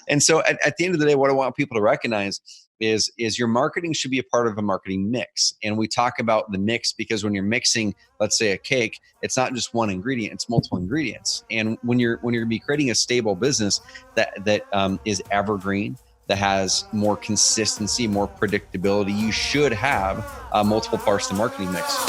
And so at the end of the day, what I want people to recognize is your marketing should be a part of a marketing mix. And we talk about the mix because when you're mixing, let's say a cake, it's not just one ingredient, it's multiple ingredients. And when you're going to be creating a stable business that is evergreen, that has more consistency, more predictability, you should have multiple parts of the marketing mix.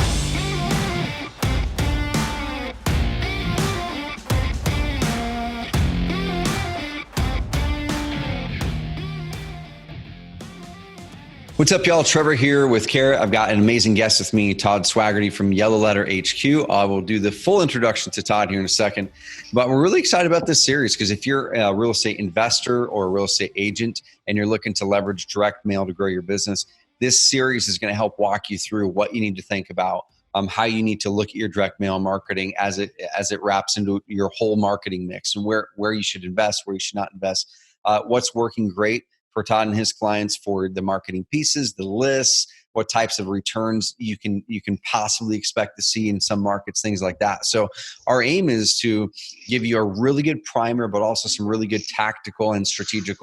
What's up, y'all? Trevor here with Kara. I've got an amazing guest with me, Todd Swaggerty from Yellow Letter HQ. I will do the full introduction to Todd here in a second. But we're really excited about this series because if you're a real estate investor or a real estate agent and you're looking to leverage direct mail to grow your business, this series is going to help walk you through what you need to think about, how you need to look at your direct mail marketing as it wraps into your whole marketing mix, and where you should invest, where you should not invest, what's working great for Todd and his clients for the marketing pieces, the lists, what types of returns you can possibly expect to see in some markets, things like that. So our aim is to give you a really good primer, but also some really good tactical and strategic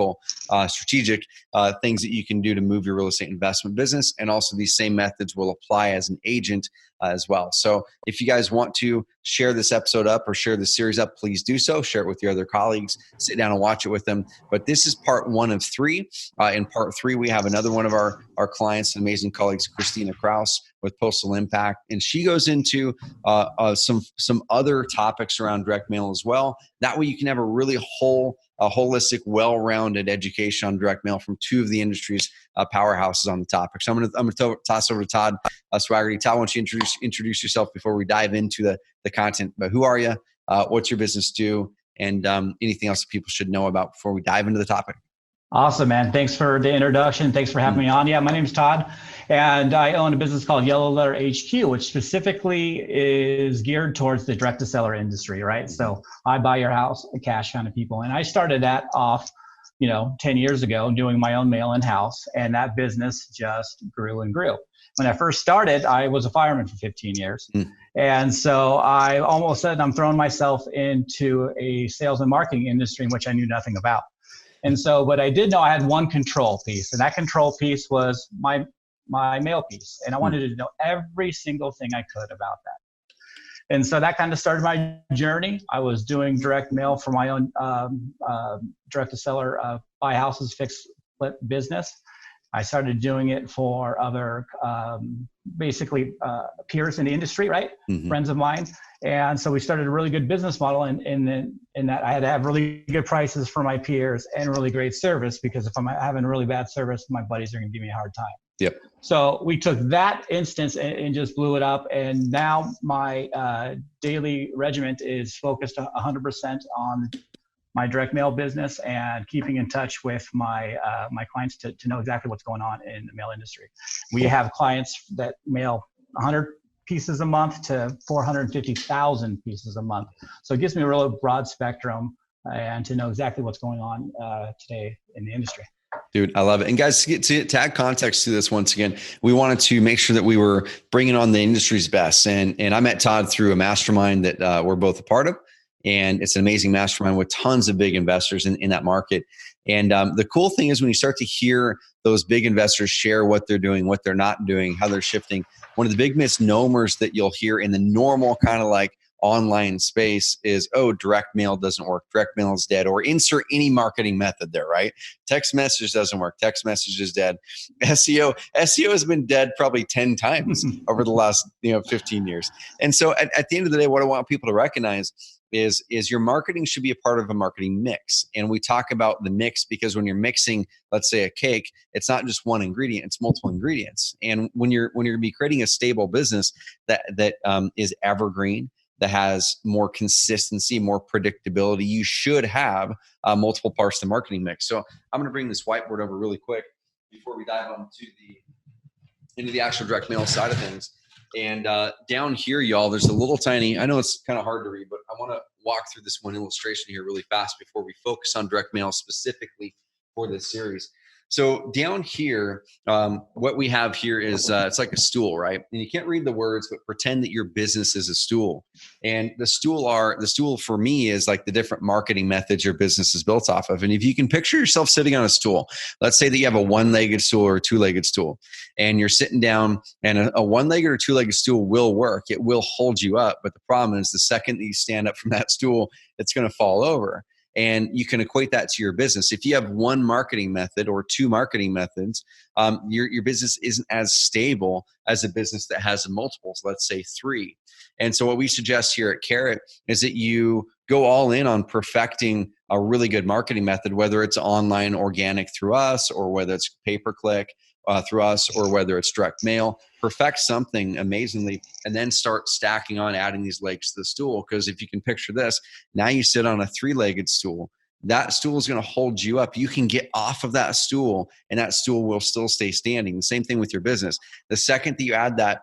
things that you can do to move your real estate investment business. And also these same methods will apply as an agent as well. So if you guys want to share this episode up or share this series up, please do so. Share it with your other colleagues. Sit down and watch it with them. But this is part 1 of 3. In part 3, we have another one of our clients, amazing colleagues, Christina Kraus with Postal Impact. And she goes into some other topics around direct mail as well. That way you can have a really holistic, well-rounded education on direct mail from 2 of the industry's powerhouses on the topic. So I'm going to toss over to Todd Swaggerty. Todd, why don't you introduce yourself before we dive into the content? But who are you? What's your business do? And anything else that people should know about before we dive into the topic? Awesome, man. Thanks for the introduction. Thanks for having me on. Yeah, my name is Todd, and I own a business called Yellow Letter HQ, which specifically is geared towards the direct-to-seller industry, right? So I buy your house, cash kind of people. And I started that off, 10 years ago, doing my own mail in-house, and that business just grew and grew. When I first started, I was a fireman for 15 years. And so I almost said I'm throwing myself into a sales and marketing industry in which I knew nothing about. And so, but I did know I had one control piece, and that control piece was my mail piece. And I wanted to know every single thing I could about that. And so that kind of started my journey. I was doing direct mail for my own direct-to-seller buy houses, fix, flip business. I started doing it for other, peers in the industry, right? Friends of mine. And so we started a really good business model in that I had to have really good prices for my peers and really great service, because if I'm having really bad service, my buddies are going to give me a hard time. Yep. So we took that instance and just blew it up. And now my daily regiment is focused 100% on my direct mail business and keeping in touch with my clients to know exactly what's going on in the mail industry. We have clients that mail 100 pieces a month to 450,000 pieces a month. So it gives me a real broad spectrum and to know exactly what's going on today in the industry. Dude, I love it. And guys, to add context to this, once again, we wanted to make sure that we were bringing on the industry's best. And I met Todd through a mastermind that we're both a part of. And it's an amazing mastermind with tons of big investors in that market. And the cool thing is when you start to hear those big investors share what they're doing, what they're not doing, how they're shifting, one of the big misnomers that you'll hear in the normal kind of like online space is, oh, direct mail doesn't work. Direct mail is dead, or insert any marketing method there, right? Text message doesn't work. Text message is dead. SEO has been dead probably 10 times over the last 15 years. And so at the end of the day, what I want people to recognize is your marketing should be a part of a marketing mix. And we talk about the mix because when you're mixing, let's say a cake, it's not just one ingredient, it's multiple ingredients. And when you're going to be creating a stable business that is evergreen, that has more consistency, more predictability, you should have multiple parts of the marketing mix. So I'm going to bring this whiteboard over really quick before we dive into the actual direct mail side of things. And down here, y'all, there's a little tiny, I know it's kind of hard to read, but I want to walk through this one illustration here really fast before we focus on direct mail specifically for this series. So down here, what we have here is it's like a stool, right? And you can't read the words, but pretend that your business is a stool. And the stool for me is like the different marketing methods your business is built off of. And if you can picture yourself sitting on a stool, let's say that you have a one-legged stool or a two-legged stool, and you're sitting down, and a one-legged or two-legged stool will work. It will hold you up. But the problem is the second that you stand up from that stool, it's going to fall over. And you can equate that to your business. If you have one marketing method or two marketing methods, your business isn't as stable as a business that has multiples, let's say 3. And so what we suggest here at Carrot is that you go all in on perfecting a really good marketing method, whether it's online organic through us, or whether it's pay-per-click through us, or whether it's direct mail. Perfect something amazingly, and then start stacking on, adding these legs to the stool. Because if you can picture this, now you sit on a 3-legged stool. That stool is going to hold you up. You can get off of that stool, and that stool will still stay standing. The same thing with your business. The second that you add that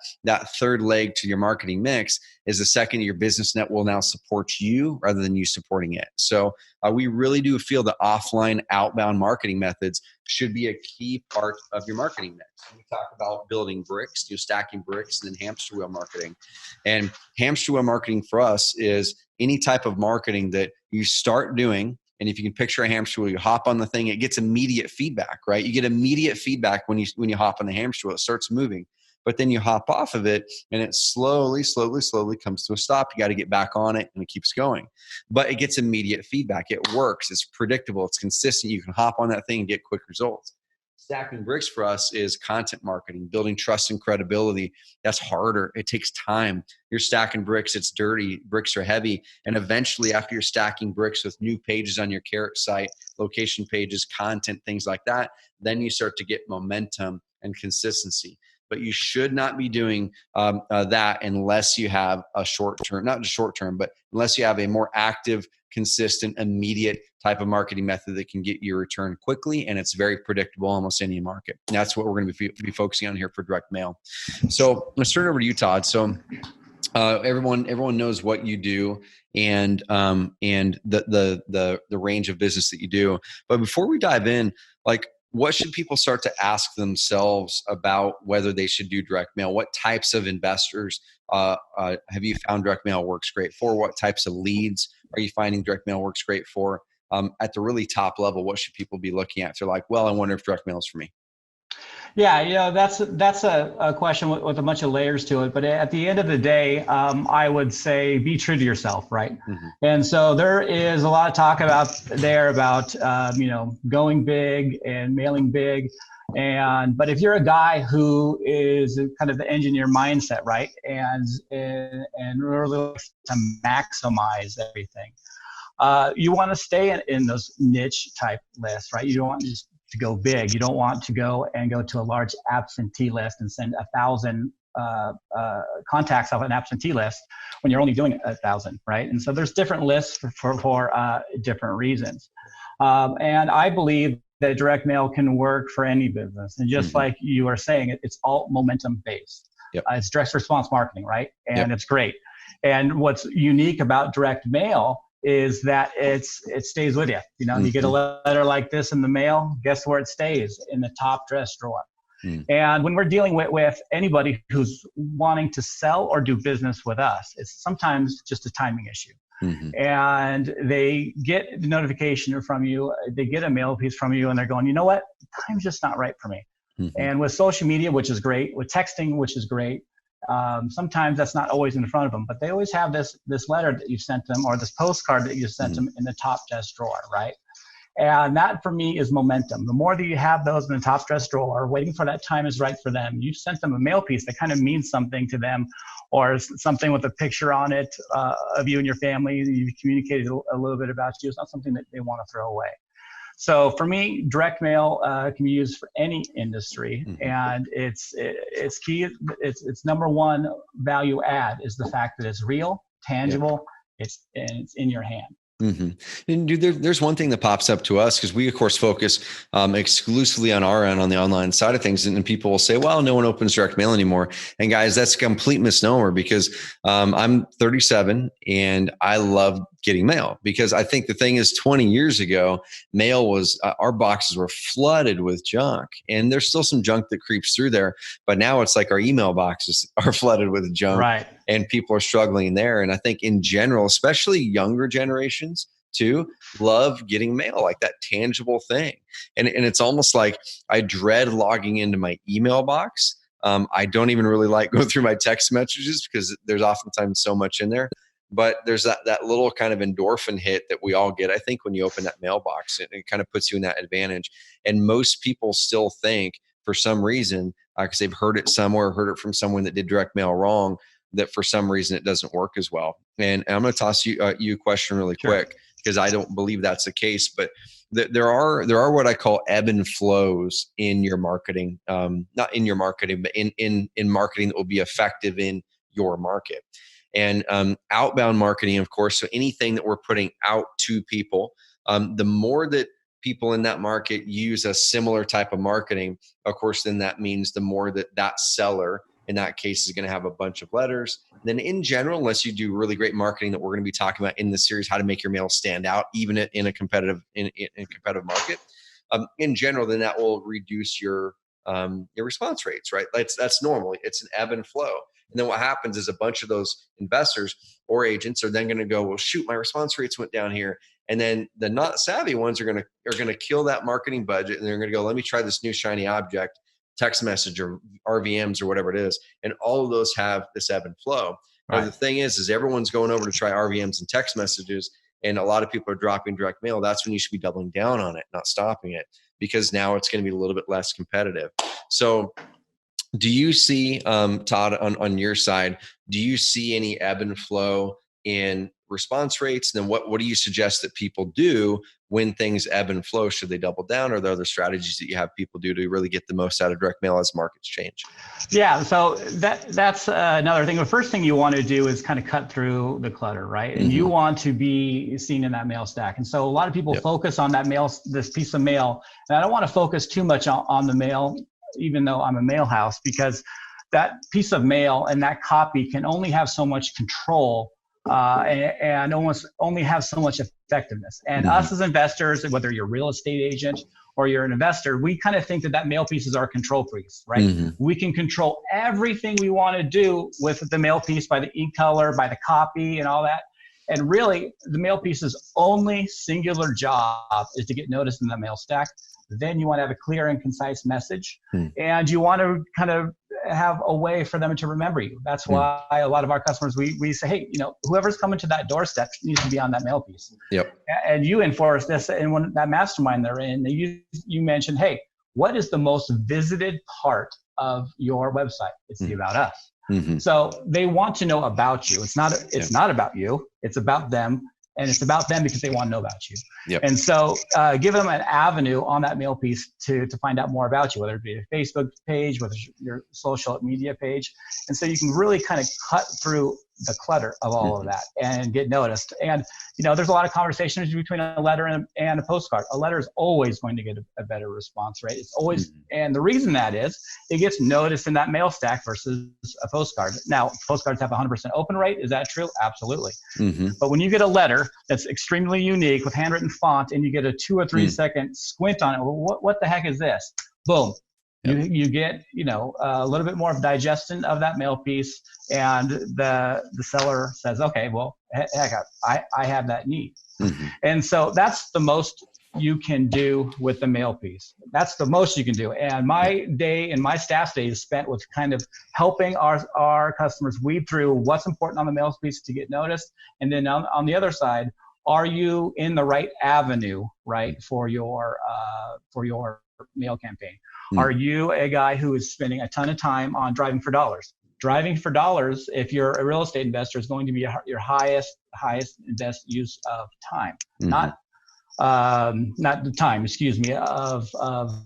third leg to your marketing mix is the second your business net will now support you rather than you supporting it. So we really do feel the offline, outbound marketing methods should be a key part of your marketing mix. We talk about building bricks, stacking bricks, and then hamster wheel marketing. And hamster wheel marketing for us is any type of marketing that you start doing. And if you can picture a hamster wheel, you hop on the thing, it gets immediate feedback, right? You get immediate feedback when you hop on the hamster wheel. It starts moving. But then you hop off of it, and it slowly comes to a stop. You got to get back on it, and it keeps going. But it gets immediate feedback. It works. It's predictable. It's consistent. You can hop on that thing and get quick results. Stacking bricks for us is content marketing, building trust and credibility. That's harder. It takes time. You're stacking bricks. It's dirty. Bricks are heavy. And eventually, after you're stacking bricks with new pages on your Carrot site, location pages, content, things like that, then you start to get momentum and consistency. But you should not be doing that unless you have a short-term, not just short-term, but unless you have a more active, consistent, immediate type of marketing method that can get your return quickly, and it's very predictable almost any market. And that's what we're going to be focusing on here for direct mail. So let's turn it over to you, Todd. So everyone knows what you do and the range of business that you do. But before we dive in, what should people start to ask themselves about whether they should do direct mail? What types of investors have you found direct mail works great for? What types of leads are you finding direct mail works great for? At the really top level, what should people be looking at? They're like, well, I wonder if direct mail is for me. Yeah, that's a question with a bunch of layers to it. But at the end of the day, I would say be true to yourself, right? Mm-hmm. And so there is a lot of talk about going big and mailing big. But if you're a guy who is kind of the engineer mindset, right, and really likes to maximize everything, you want to stay in those niche type lists, right? You don't want just to go big. You don't want to go to a large absentee list and send 1,000 contacts off an absentee list when you're only doing 1,000, right? And so there's different lists for different reasons. And I believe that direct mail can work for any business. And just like you were saying, it's all momentum based. Yep. It's direct response marketing, right? And It's great. And what's unique about direct mail is that it stays with you. You get a letter like this in the mail, guess where it stays? In the top dress drawer. And when we're dealing with anybody who's wanting to sell or do business with us, it's sometimes just a timing issue. And they get the notification from you, they get a mail piece from you, and they're going, you know what? Time's just not right for me. And with social media, which is great, with texting, which is great, sometimes that's not always in front of them, but they always have this letter that you sent them or this postcard that you sent them in the top desk drawer, right? And that for me is momentum. The more that you have those in the top dress drawer, waiting for that time is right for them. You sent them a mail piece that kind of means something to them, or something with a picture on it of you and your family. You communicated a little bit about you. It's not something that they want to throw away. So for me, direct mail can be used for any industry, and it's key. It's number one value add is the fact that it's real, tangible, it's in your hand. And dude, there's one thing that pops up to us because we, of course, focus exclusively on our end, on the online side of things. And people will say, well, no one opens direct mail anymore. And guys, that's a complete misnomer because I'm 37 and I love getting mail. Because I think the thing is 20 years ago, mail was, our boxes were flooded with junk, and there's still some junk that creeps through there. But now it's like our email boxes are flooded with junk, Right. and people are struggling there. And I think in general, especially younger generations too, love getting mail, like that tangible thing. And it's almost like I dread logging into my email box. I don't even really like going through my text messages because there's oftentimes so much in there. But there's that little kind of endorphin hit that we all get, I think, when you open that mailbox. It kind of puts you in that advantage. And most people still think, for some reason, because they've heard it somewhere, heard it from someone that did direct mail wrong, that for some reason it doesn't work as well. And I'm going to toss you a question really quick, because I don't believe that's the case. But there are what I call ebb and flows in your marketing, not in your marketing, but in marketing that will be effective in your market. And outbound marketing, of course, so anything that we're putting out to people, the more that people in that market use a similar type of marketing, of course, then that means the more that seller in that case is going to have a bunch of letters. Then in general, unless you do really great marketing that we're going to be talking about in this series, how to make your mail stand out, even in a competitive competitive market, in general, then that will reduce your response rates, right? That's normal. It's an ebb and flow. And then what happens is a bunch of those investors or agents are then going to go, well, shoot, my response rates went down here. And then the not savvy ones are going to kill that marketing budget, and they're going to go, let me try this new shiny object, text message or RVMs or whatever it is. And all of those have this ebb and flow. Right. Now, the thing is everyone's going over to try RVMs and text messages, and a lot of people are dropping direct mail. That's when you should be doubling down on it, not stopping it, because now it's going to be a little bit less competitive. So do you see, Todd, on your side, do you see any ebb and flow in response rates? And then what do you suggest that people do when things ebb and flow? Should they double down? Or are there other strategies that you have people do to really get the most out of direct mail as markets change? Yeah, so that's another thing. The first thing you want to do is kind of cut through the clutter, right? And you want to be seen in that mail stack. And so a lot of people focus on that mail, this piece of mail. And I don't want to focus too much on the mail, even though I'm a mail house, because that piece of mail and that copy can only have so much control and almost only have so much effectiveness. And us as investors, whether you're a real estate agent or you're an investor, we kind of think that mail piece is our control piece, right? We can control everything we want to do with the mail piece by the ink color, by the copy and all that. And really, the mail piece's only singular job is to get noticed in the mail stack. Then you want to have a clear and concise message, and you want to kind of have a way for them to remember you. That's why a lot of our customers, we say, hey, whoever's coming to that doorstep needs to be on that mail piece. Yep. And you enforce this, and when that mastermind they're in, you mentioned, hey, what is the most visited part of your website? It's the About Us. So they want to know about you. It's not about you. It's about them. And it's about them because they want to know about you. Yep. And so give them an avenue on that mail piece to find out more about you, whether it be a Facebook page, whether it's your social media page. And so you can really kind of cut through the clutter of all of that and get noticed. And, there's a lot of conversations between a letter and a postcard. A letter is always going to get a better response rate. It's always, and the reason that is, it gets noticed in that mail stack versus a postcard. Now, postcards have 100% open rate. Is that true? Absolutely. But when you get a letter that's extremely unique with handwritten font and you get a 2 or 3 second squint on it, well, what the heck is this? Boom. Yep. You get, a little bit more of digestion of that mail piece, and the seller says, okay, well, heck, I have that need. And so that's the most you can do with the mail piece. That's the most you can do. And my day and my staff's day is spent with kind of helping our customers weed through what's important on the mail piece to get noticed. And then on the other side, are you in the right avenue, right, for your mail campaign? Are you a guy who is spending a ton of time on driving for dollars? Driving for dollars, if you're a real estate investor, is going to be your highest and best use of time, not the time, of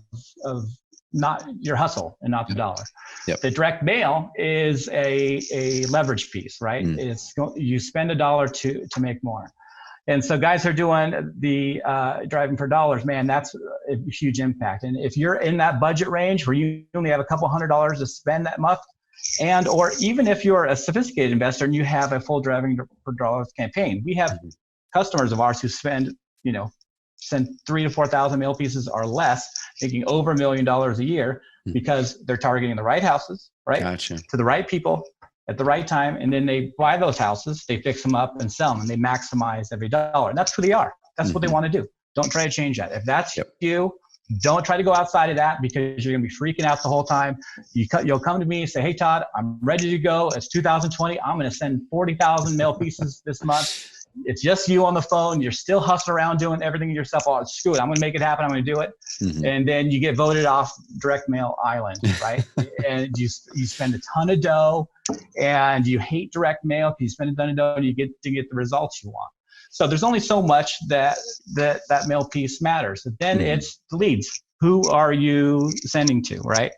not your hustle and not the dollar. Yep. The direct mail is a leverage piece, right? You spend $1 to make more. And so guys who are doing the driving for dollars, man, that's a huge impact. And if you're in that budget range where you only have a couple $100 to spend that month, or even if you're a sophisticated investor and you have a full driving for dollars campaign, we have customers of ours who send 3,000 to 4,000 mail pieces or less, making over $1 million a year, because they're targeting the right houses, right? Gotcha. To the right people at the right time. And then they buy those houses, they fix them up and sell them, and they maximize every dollar. And that's who they are. That's what they want to do. Don't try to change that. If that's you, don't try to go outside of that, because you're going to be freaking out the whole time. You'll come to me and say, hey, Todd, I'm ready to go. It's 2020. I'm going to send 40,000 mail pieces this month. It's just you on the phone. You're still hustling around doing everything yourself. Oh, screw it. I'm going to make it happen. I'm going to do it. And then you get voted off direct mail island, right? And you spend a ton of dough, and you hate direct mail because you spend a ton of dough and you get the results you want. So there's only so much that mail piece matters. Then it's the leads. Who are you sending to, right?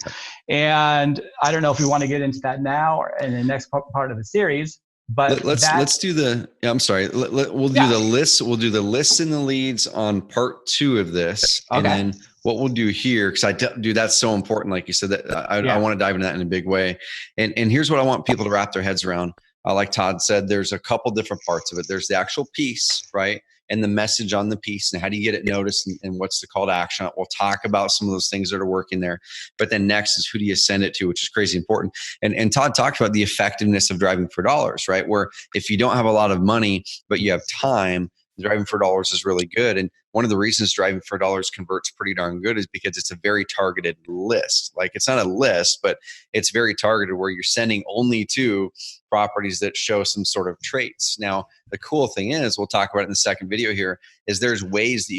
And I don't know if we want to get into that now or in the next part of the series. But let's do the. I'm sorry. We'll do the list. We'll do the lists and the leads on part 2 of this, and then what we'll do here, because that's so important. Like you said, that I want to dive into that in a big way. And here's what I want people to wrap their heads around. Like Todd said, there's a couple different parts of it. There's the actual piece, right? And the message on the piece, and how do you get it noticed, and what's the call to action? We'll talk about some of those things that are working there. But then next is, who do you send it to, which is crazy important. And Todd talked about the effectiveness of driving for dollars, right? Where if you don't have a lot of money, but you have time, driving for dollars is really good. And one of the reasons driving for dollars converts pretty darn good is because it's a very targeted list. Like, it's not a list, but it's very targeted, where you're sending only to properties that show some sort of traits. Now, the cool thing is, we'll talk about it in the second video here, is there's ways that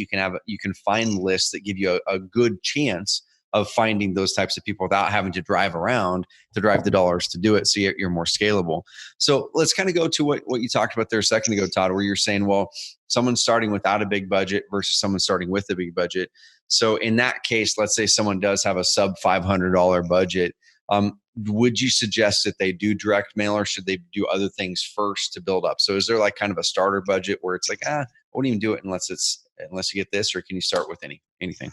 you can find lists that give you a good chance of finding those types of people without having to drive around to drive the dollars to do it. So you're more scalable. So let's kind of go to what you talked about there a second ago, Todd, where you're saying, well, someone's starting without a big budget versus someone starting with a big budget. So in that case, let's say someone does have a sub $500 budget. Would you suggest that they do direct mail, or should they do other things first to build up? So is there like kind of a starter budget where it's like, I won't even do it unless you get this, or can you start with anything?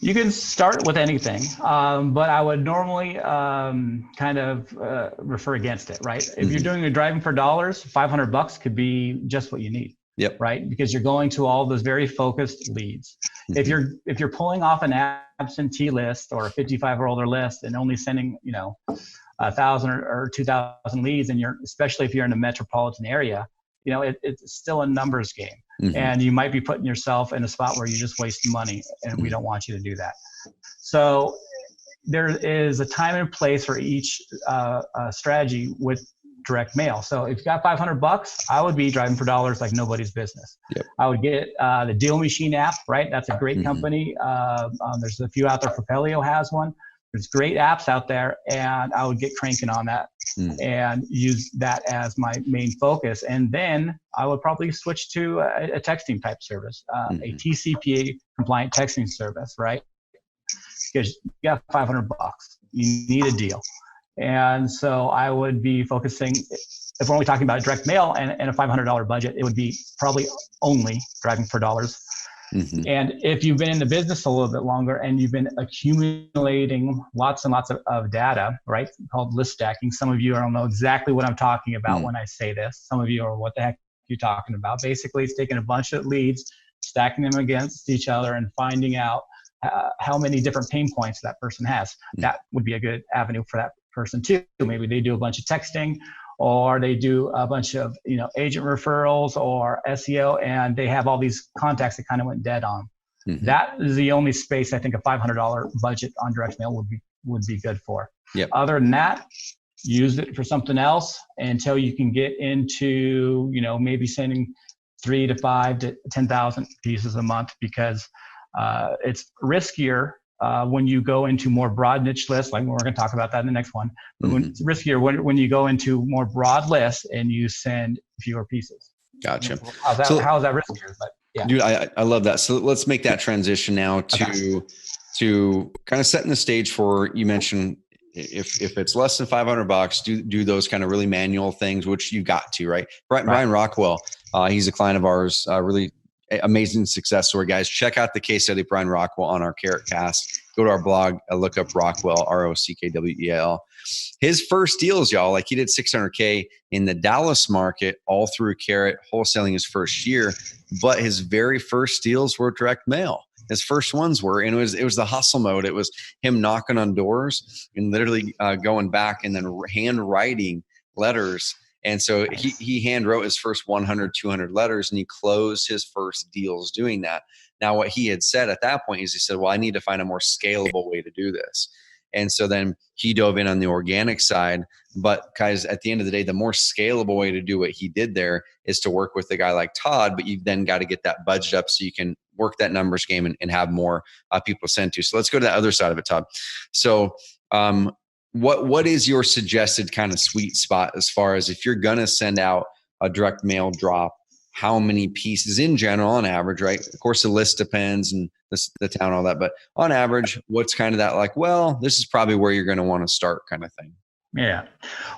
You can start with anything, but I would normally kind of refer against it, right? If you're doing a driving for dollars, $500 could be just what you need. Yep. Right, because you're going to all those very focused leads. If you're pulling off an absentee list or a 55 or older list and only sending 1,000 or 2,000 leads, and especially if you're in a metropolitan area, it's still a numbers game, and you might be putting yourself in a spot where you're just wasting money, and we don't want you to do that. So there is a time and place for each strategy with direct mail. So if you got $500, I would be driving for dollars like nobody's business. Yep. I would get the Deal Machine app, right? That's a great company. There's a few out there. Propelio has one. There's great apps out there, and I would get cranking on that and use that as my main focus. And then I would probably switch to a texting type service, a TCPA compliant texting service, right? Because you got $500, you need a deal. And so I would be focusing, if we're only talking about direct mail and a $500 budget, it would be probably only driving for dollars. And if you've been in the business a little bit longer and you've been accumulating lots and lots of data, right, called list stacking. Some of you don't know exactly what I'm talking about when I say this. Some of you are, what the heck are you talking about? Basically, it's taking a bunch of leads, stacking them against each other, and finding out how many different pain points that person has. That would be a good avenue for that person too. Maybe they do a bunch of texting, or they do a bunch of agent referrals or SEO, and they have all these contacts that kind of went dead on. That is the only space I think a $500 budget on direct mail would be good for. Other than that, use it for something else until you can get into maybe sending 3 to 5 to 10,000 pieces a month, because it's riskier when you go into more broad niche lists, like we're going to talk about that in the next one. But it's riskier when you go into more broad lists and you send fewer pieces. Gotcha. How is that riskier? But yeah, dude, I love that. So let's make that transition now to kind of setting the stage for, you mentioned if it's less than $500, do those kind of really manual things, which you got to, right? Bryan Rockwell, he's a client of ours, really amazing success story, guys. Check out the case study of Bryan Rockwell on our Carrot Cast. go to our blog, look up Rockwell, Rockwell. His first deals, y'all, like he did 600K in the Dallas market, all through Carrot, wholesaling his first year. But his very first deals were direct mail. His first ones were, and it was the hustle mode. It was him knocking on doors and literally going back and then handwriting letters. And so he hand wrote his first 100, 200 letters, and he closed his first deals doing that. Now, what he had said at that point is he said, well, I need to find a more scalable way to do this. And so then he dove in on the organic side. But guys, at the end of the day, the more scalable way to do what he did there is to work with a guy like Todd, but you've then got to get that budget up so you can work that numbers game and have more people sent to. So let's go to the other side of it, Todd. So what is your suggested kind of sweet spot as far as if you're going to send out a direct mail drop, how many pieces in general on average, right? Of course, the list depends and the town, all that, but on average, what's kind of that like, well, this is probably where you're going to want to start kind of thing. Yeah.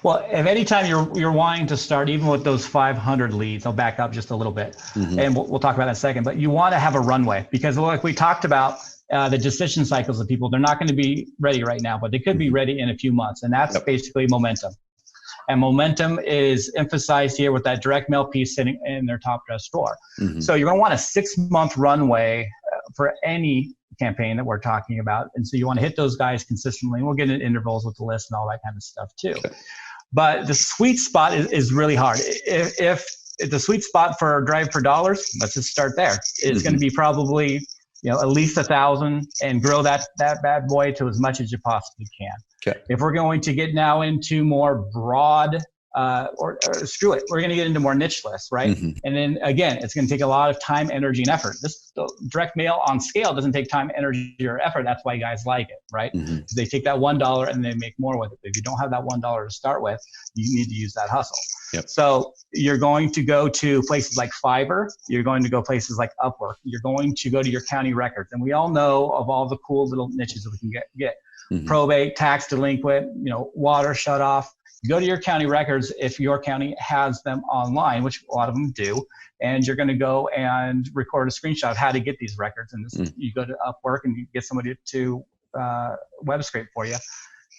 Well, if anytime you're wanting to start, even with those 500 leads, I'll back up just a little bit and we'll talk about that in a second, but you want to have a runway because like we talked about, the decision cycles of people, they're not going to be ready right now, but they could be ready in a few months. And that's basically momentum. And momentum is emphasized here with that direct mail piece sitting in their top dress drawer. So you're going to want a 6-month runway for any campaign that we're talking about. And so you want to hit those guys consistently. And we'll get into intervals with the list and all that kind of stuff too. But the sweet spot is really hard. If the sweet spot for drive for dollars, let's just start there. It's going to be probably at least 1,000 and grow that bad boy to as much as you possibly can. Okay. If we're going to get now into more broad, or screw it, we're going to get into more niche lists, right? And then again, it's going to take a lot of time, energy, and effort. This direct mail on scale doesn't take time, energy, or effort. That's why guys like it, right? They take that $1 and they make more with it. If you don't have that $1 to start with, you need to use that hustle. So you're going to go to places like Fiverr. You're going to go places like Upwork. You're going to go to your county records. And we all know of all the cool little niches that we can get. Probate, tax delinquent, water shut off. You go to your county records if your county has them online, which a lot of them do, and you're going to go and record a screenshot of how to get these records. And you go to Upwork and you get somebody to web scrape for you,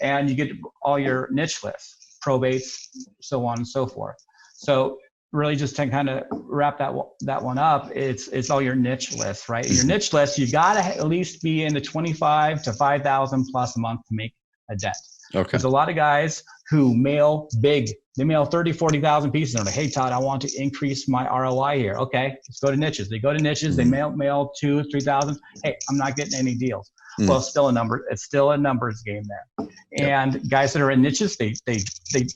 and you get all your niche lists, probates, so on and so forth. So really just to kind of wrap that one up, it's all your niche lists, right? Your niche list, you got to at least be in the 25 to 5,000 plus a month to make a dent. Okay. There's a lot of guys who mail big. They mail 30, 40,000 pieces. And they're like, hey, Todd, I want to increase my ROI here. Okay, let's go to niches. They go to niches. They mail 2,000, 3,000. Hey, I'm not getting any deals. Well, it's still a number. It's still a numbers game there. And guys that are in niches, they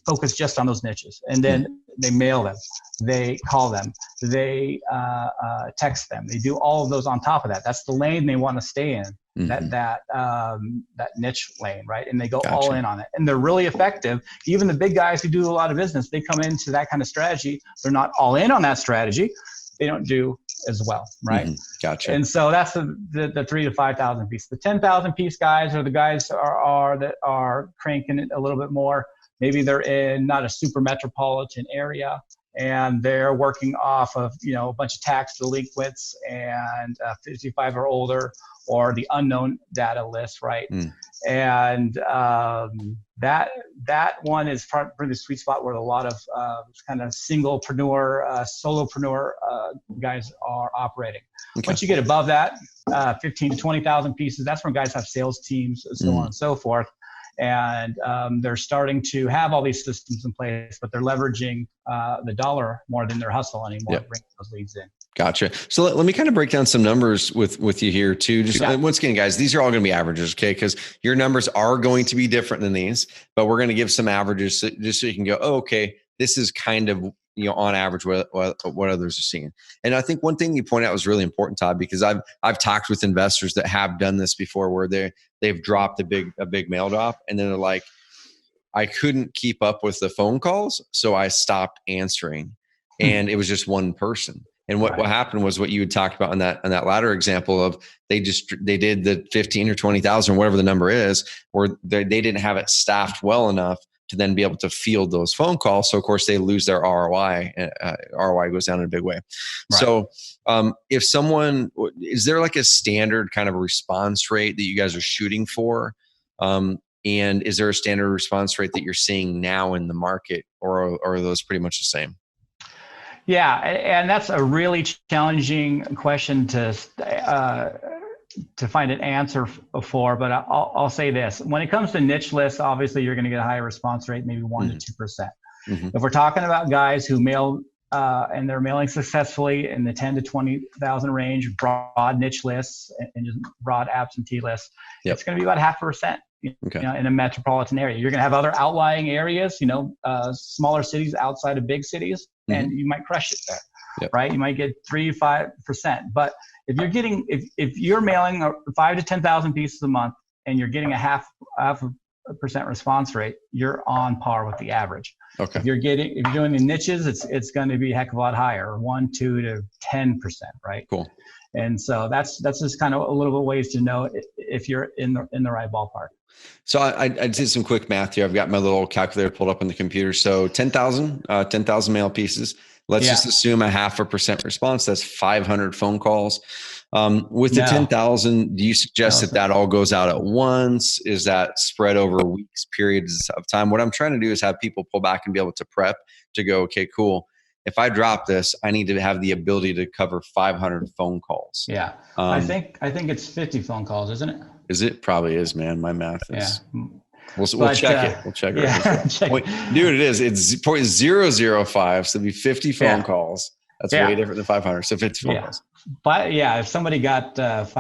focus just on those niches. And then they mail them. They call them. They text them. They do all of those on top of that. That's the lane they want to stay in. That niche lane, right? And they go all in on it. And they're really effective. Even the big guys who do a lot of business, they come into that kind of strategy. They're not all in on that strategy. They don't do as well, right? Gotcha. And so that's the 3 to 5,000 piece. The 10,000 piece guys are the guys that are cranking it a little bit more. Maybe they're in not a super metropolitan area, and they're working off of a bunch of tax delinquents and 55 or older, or the unknown data list, right? And that one is probably the sweet spot where a lot of kind of singlepreneur, solopreneur guys are operating. Once you get above that, 15 to 20,000 pieces, that's when guys have sales teams and so on and so forth. And they're starting to have all these systems in place, but they're leveraging the dollar more than their hustle anymore to bring those leads in. Gotcha. So let me kind of break down some numbers with you here too. Just once again, guys, these are all going to be averages, okay? Because your numbers are going to be different than these, but we're going to give some averages just so you can go, oh, okay, this is kind of on average what others are seeing. And I think one thing you point out was really important, Todd, because I've talked with investors that have done this before, where they've dropped a big mail drop, and then they're like, I couldn't keep up with the phone calls, so I stopped answering, and it was just one person. And what happened was what you had talked about in that latter example of they did the 15 or 20,000 or whatever the number is, where they didn't have it staffed well enough to then be able to field those phone calls. So of course they lose their ROI. ROI goes down in a big way. Right. So if someone, is there like a standard kind of response rate that you guys are shooting for? And is there a standard response rate that you're seeing now in the market, or are those pretty much the same? Yeah, and that's a really challenging question to find an answer for, but I'll say this. When it comes to niche lists, obviously you're going to get a higher response rate, maybe 1% to 2%. If we're talking about guys who mail and they're mailing successfully in the 10 to 20,000 range, broad niche lists and just broad absentee lists, it's going to be about 0.5%. In a metropolitan area. You're going to have other outlying areas, smaller cities outside of big cities, and you might crush it there, right? You might get 3-5%. But if you're mailing 5 to 10,000 pieces a month and you're getting a 0.5% response rate, you're on par with the average. Okay. If you're doing the niches, it's going to be a heck of a lot higher, 1, 2 to 10%, right? Cool. And so that's just kind of a little bit ways to know if you're in the right ballpark. So I did some quick math here. I've got my little calculator pulled up on the computer. So 10,000 mail pieces. Let's just assume a 0.5% response. That's 500 phone calls. With the 10,000, do you suggest that all goes out at once? Is that spread over weeks, periods of time? What I'm trying to do is have people pull back and be able to prep to go, okay, cool. If I drop this, I need to have the ability to cover 500 phone calls. Yeah. I think it's 50 phone calls, isn't it? Is it? Probably is, man. My math is. Yeah. We'll check it. We'll check it. Yeah. Dude, it is. It's 0.005. So it'd be 50 phone calls. That's way different than 500. So 50 phone calls. But if somebody got 5,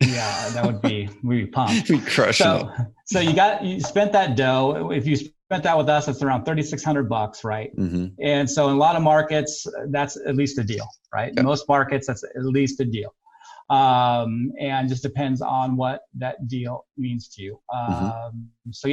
that would be, we'd be pumped. We'd crush it. So you spent that dough. If you spent that with us, it's around $3,600, right? Mm-hmm. And so in a lot of markets, that's at least a deal, right? Yep. Most markets, that's at least a deal. And just depends on what that deal means to you. So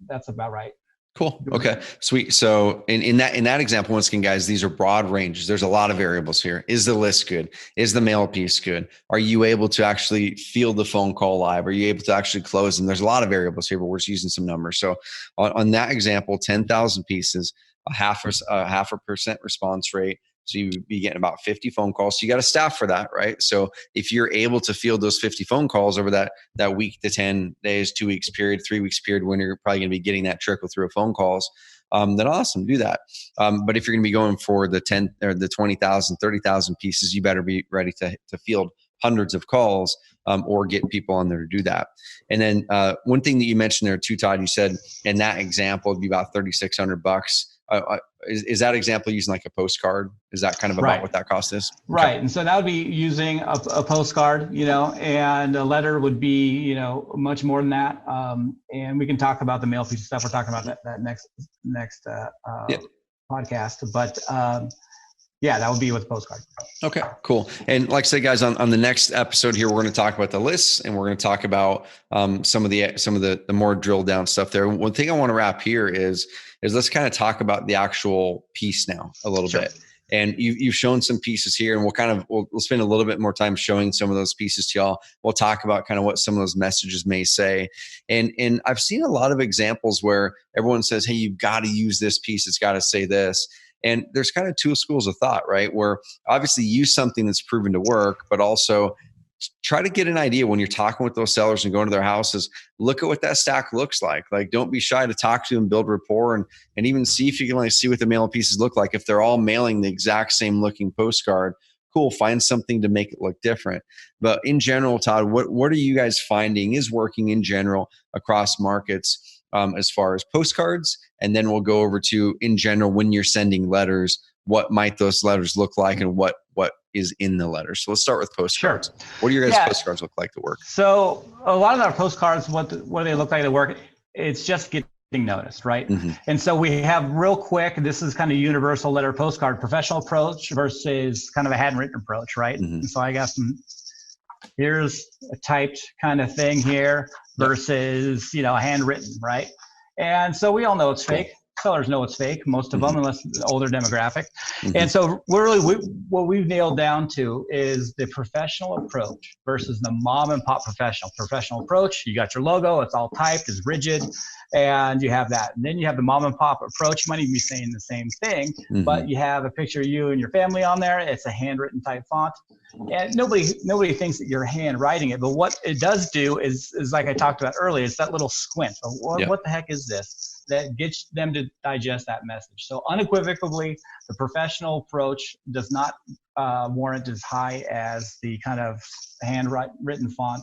that's about right. Cool. Okay. Sweet. So in that example, once again, guys, these are broad ranges. There's a lot of variables here. Is the list good? Is the mail piece good? Are you able to actually field the phone call live? Are you able to actually close? And there's a lot of variables here, but we're just using some numbers. So on that example, 10,000 pieces, a 0.5% response rate. So you'd be getting about 50 phone calls. So you got a staff for that, right? So if you're able to field those 50 phone calls over that week to 10 days, 2 weeks period, 3 weeks period, when you're probably going to be getting that trickle through of phone calls, then awesome, do that. But if you're going to be going for the 10 or the 20,000, 30,000 pieces, you better be ready to field hundreds of calls or get people on there to do that. And then one thing that you mentioned there too, Todd, you said in that example, it'd be about $3,600. Is that example using like a postcard? Is that kind of about what that cost is? Right. Okay. And so that would be using a postcard, and a letter would be, much more than that. And we can talk about the mail piece stuff. We're talking about that next podcast. But that would be with postcard. Okay, cool. And like I said, guys, on the next episode here, we're going to talk about the lists and we're going to talk about some of the more drilled down stuff there. One thing I want to wrap here is let's kind of talk about the actual piece now a little bit. And you've shown some pieces here, and we'll spend a little bit more time showing some of those pieces to y'all. We'll talk about kind of what some of those messages may say. And I've seen a lot of examples where everyone says, hey, you've got to use this piece. It's got to say this. And there's kind of two schools of thought, right? Where obviously use something that's proven to work, but also try to get an idea when you're talking with those sellers and going to their houses, look at what that stack looks like. Like, don't be shy to talk to them, build rapport, and even see if you can see what the mail pieces look like. If they're all mailing the exact same looking postcard, cool, find something to make it look different. But in general, Todd, what are you guys finding is working in general across markets as far as postcards? And then we'll go over to, in general, when you're sending letters, what might those letters look like and what is in the letter? So let's start with postcards. Sure. What do your guys' postcards look like to work? So a lot of our postcards, what do they look like to work? It's just getting noticed, right? Mm-hmm. And so we have real quick, this is kind of universal letter postcard, professional approach versus kind of a handwritten approach, right? Mm-hmm. And so I got here's a typed kind of thing here versus, a handwritten, right? And so we all know it's fake. sellers know it's fake, most of them, unless the older demographic. Mm-hmm. And so what we've nailed down to is the professional approach versus the mom and pop professional approach. You got your logo, it's all typed, it's rigid, and you have that. And then you have the mom and pop approach. You might even be saying the same thing, but you have a picture of you and your family on there. It's a handwritten type font. And nobody thinks that you're handwriting it, but what it does do is like I talked about earlier, it's that little squint. What the heck is this? That gets them to digest that message. So unequivocally, the professional approach does not warrant as high as the kind of handwritten font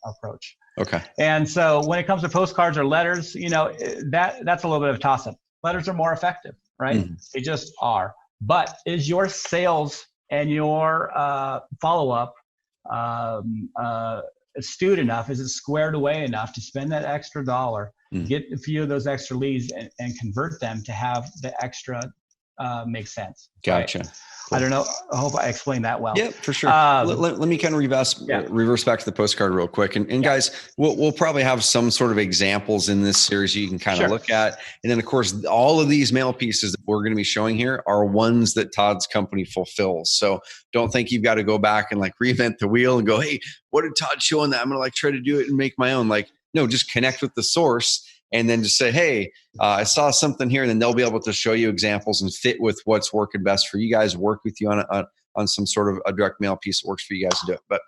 approach. Okay. And so when it comes to postcards or letters, that's a little bit of a toss-up. Letters are more effective, right? They just are. But is your sales and your follow-up astute enough? Is it squared away enough to spend that extra dollar, get a few of those extra leads, and convert them to have the extra make sense? Gotcha. Right? Cool. I don't know. I hope I explained that well. Yeah, for sure. Let me kind of reverse back to the postcard real quick. And guys, we'll probably have some sort of examples in this series you can kind of look at. And then, of course, all of these mail pieces that we're going to be showing here are ones that Todd's company fulfills. So don't think you've got to go back and like reinvent the wheel and go, hey, what did Todd show on that? I'm going to like try to do it and make my own. Like, no, just connect with the source. And then just say, hey, I saw something here. And then they'll be able to show you examples and fit with what's working best for you guys, work with you on some sort of a direct mail piece that works for you guys to do it. But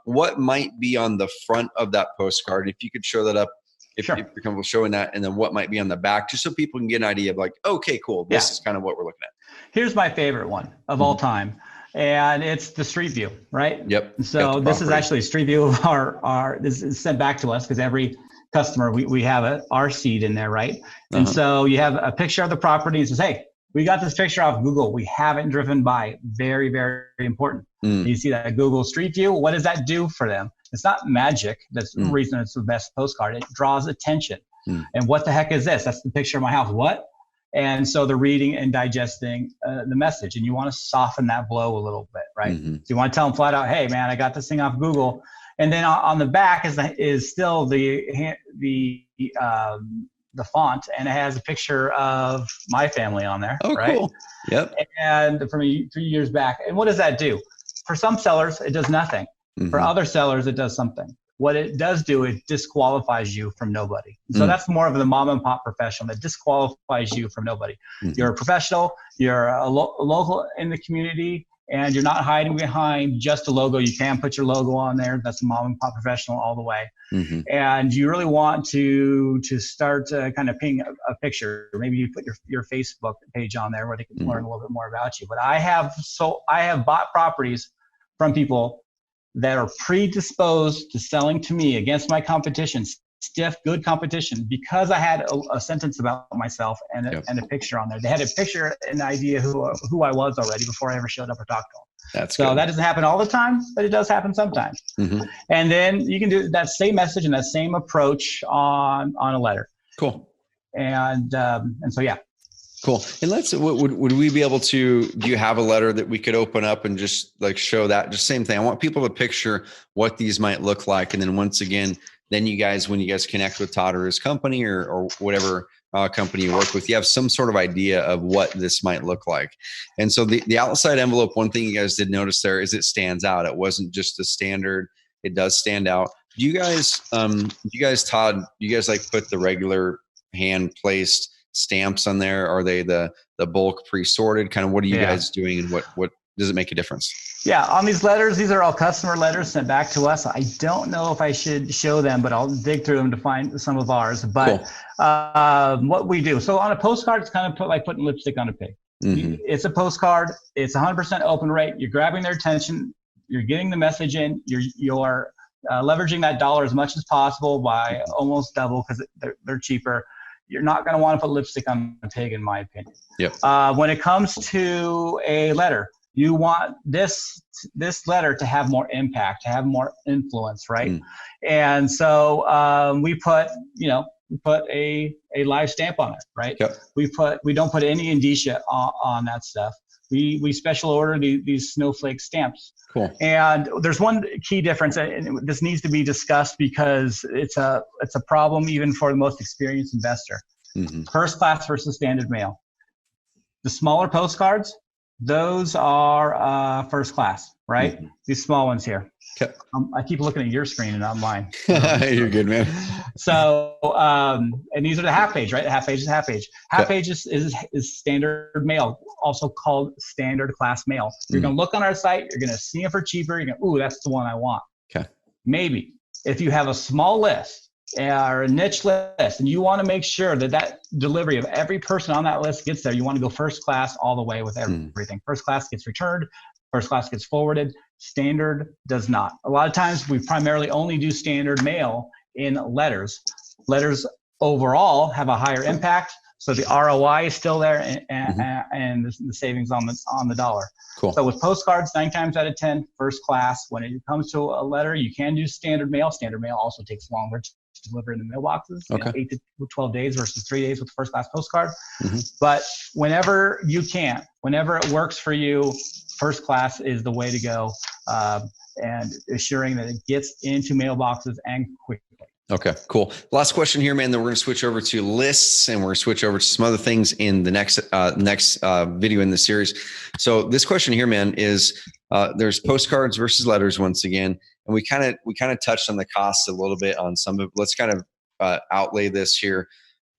what might be on the front of that postcard, if you could show that up, if you're comfortable showing that, and then what might be on the back, just so people can get an idea of like, okay, cool, this is kind of what we're looking at. Here's my favorite one of all time. And it's the street view, right? Yep. So this is actually a street view of our this is sent back to us because every customer, we have our seed in there, right? And so you have a picture of the property and says, hey, we got this picture off Google. We haven't driven by. Very, very important. You see that Google Street View. What does that do for them? It's not magic. That's the reason it's the best postcard. It draws attention. And what the heck is this? That's the picture of my house. What? And so they're reading and digesting the message, and you want to soften that blow a little bit, right? So you want to tell them flat out, hey, man, I got this thing off Google. And then on the back is still the font, and it has a picture of my family on there. Oh, right? Cool. Yep. And from 3 years back. And what does that do? For some sellers, it does nothing. For other sellers, it does something. What it does do, it disqualifies you from nobody. So that's more of the mom and pop professional that disqualifies you from nobody. You're a professional, you're a local in the community, and you're not hiding behind just a logo. You can put your logo on there. That's a mom and pop professional all the way. And you really want to start kind of painting a picture. Maybe you put your Facebook page on there where they can learn a little bit more about you. But I have bought properties from people that are predisposed to selling to me against my competition, stiff, good competition, because I had a sentence about myself and a picture on there. They had a picture, an idea who I was already before I ever showed up or talked to them. So that doesn't happen all the time, but it does happen sometimes. And then you can do that same message and that same approach on a letter. Cool. And so, yeah. Cool. And would we be able to, do you have a letter that we could open up and just like show that? Just same thing. I want people to picture what these might look like. And then once again, then you guys, when you guys connect with Todd or his company or whatever company you work with, you have some sort of idea of what this might look like. And so the outside envelope, one thing you guys did notice there is it stands out. It wasn't just the standard. It does stand out. Do you guys, Todd, do you guys like put the regular hand placed stamps on there? Are they the bulk pre-sorted? Kind of what are you guys doing, and what does it make a difference? Yeah, on these letters, these are all customer letters sent back to us. I don't know if I should show them, but I'll dig through them to find some of ours. But what we do, so on a postcard, it's kind of like putting lipstick on a pig. It's a postcard. It's 100% open rate. You're grabbing their attention. You're getting the message in. You're leveraging that dollar as much as possible by almost double because they're cheaper. You're not going to want to put lipstick on a pig, in my opinion. When it comes to a letter, you want this letter to have more impact, to have more influence, right? And so we put a live stamp on it, right? We don't put any indicia on that stuff. We special order these snowflake stamps. Cool. And there's one key difference, and this needs to be discussed because it's a problem even for the most experienced investor. First class versus standard mail. The smaller postcards, those are first class, right? These small ones here. Okay. I keep looking at your screen and not mine. You're good, man. So, and these are the half page, right? Half page is half page. Half page is standard mail, also called standard class mail. You're going to look on our site. You're going to see them for cheaper. You're going to, ooh, that's the one I want. Okay. Maybe if you have a small list or a niche list and you want to make sure that that delivery of every person on that list gets there, you want to go first class all the way with everything. First class gets returned. First class gets forwarded. Standard does not. A lot of times we primarily only do standard mail in letters. Letters overall have a higher impact, so the ROI is still there, and the savings on the dollar. Cool. So with postcards, 9 times out of 10, first class. When it comes to a letter, you can do standard mail. Standard mail also takes longer to deliver in the mailboxes, 8 to 12 days versus 3 days with the first class postcard. But whenever you can, whenever it works for you, first class is the way to go, and assuring that it gets into mailboxes and quickly. Okay, cool. Last question here, man. Then we're going to switch over to lists, and we're going to switch over to some other things in the next video in the series. So this question here, man, is there's postcards versus letters once again, and we kind of touched on the costs a little bit on some of. Let's kind of outlay this here.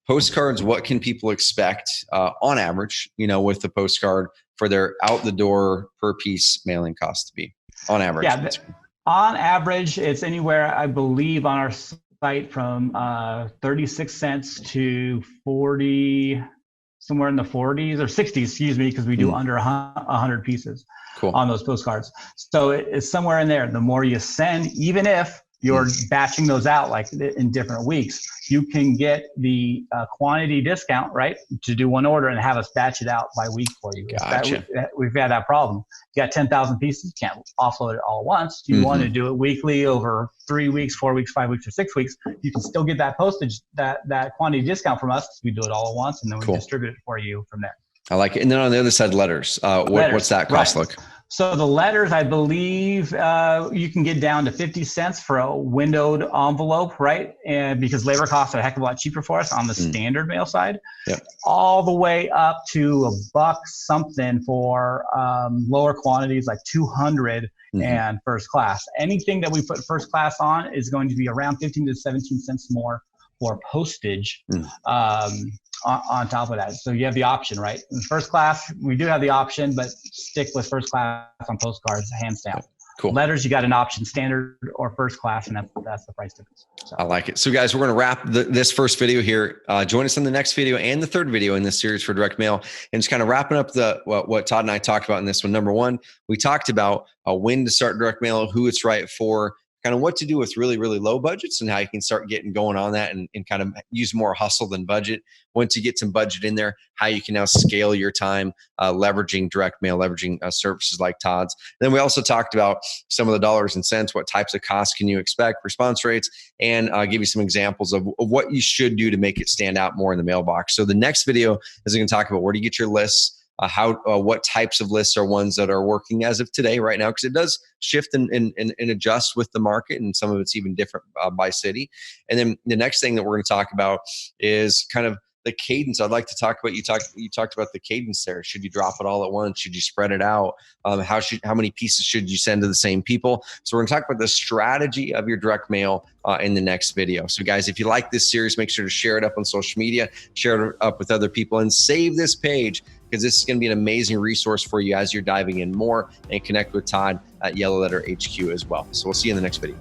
Postcards, what can people expect on average, with the postcard for their out the door per piece mailing cost to be on average? Yeah, on average, it's anywhere, I believe, on our site from 36 cents to 40, somewhere in the 40s or 60s, excuse me, because we do under 100 pieces on those postcards. So it's somewhere in there. The more you send, even if you're batching those out like in different weeks, you can get the quantity discount, right, to do one order and have us batch it out by week for you. Gotcha. We've had that problem. You got 10,000 pieces, you can't offload it all at once. You want to do it weekly over 3 weeks, 4 weeks, 5 weeks, or 6 weeks. You can still get that postage, that quantity discount from us. We do it all at once, and then we distribute it for you from there. I like it. And then on the other side, letters. What's that cost look? So the letters, I believe you can get down to 50 cents for a windowed envelope, right? And because labor costs are a heck of a lot cheaper for us on the standard mail side, all the way up to $1 something for lower quantities like 200 and first class. Anything that we put first class on is going to be around 15 to 17 cents more for postage on top of that. So you have the option, right? In first class, we do have the option, but stick with first class on postcards, hands down. Cool. Letters, you got an option, standard or first class, and that's the price difference. So. I like it. So guys, we're going to wrap this first video here. Join us on the next video and the third video in this series for direct mail, and just kind of wrapping up what Todd and I talked about in this one. Number one, we talked about when to start direct mail, who it's right for, kind of what to do with really, really low budgets and how you can start getting going on that and kind of use more hustle than budget. Once you get some budget in there, how you can now scale your time, leveraging direct mail, leveraging services like Todd's. And then we also talked about some of the dollars and cents, what types of costs can you expect, response rates, and give you some examples of what you should do to make it stand out more in the mailbox. So the next video is going to talk about where to get your lists, what types of lists are ones that are working as of today right now, because it does shift and adjust with the market, and some of it's even different by city. And then the next thing that we're going to talk about is kind of the cadence. I'd like to talk about, you talked about the cadence there. Should you drop it all at once? Should you spread it out? How many pieces should you send to the same people? So we're going to talk about the strategy of your direct mail in the next video. So guys, if you like this series, make sure to share it up on social media, share it up with other people, and save this page, because this is going to be an amazing resource for you as you're diving in more, and connect with Todd at Yellow Letter HQ as well. So we'll see you in the next video.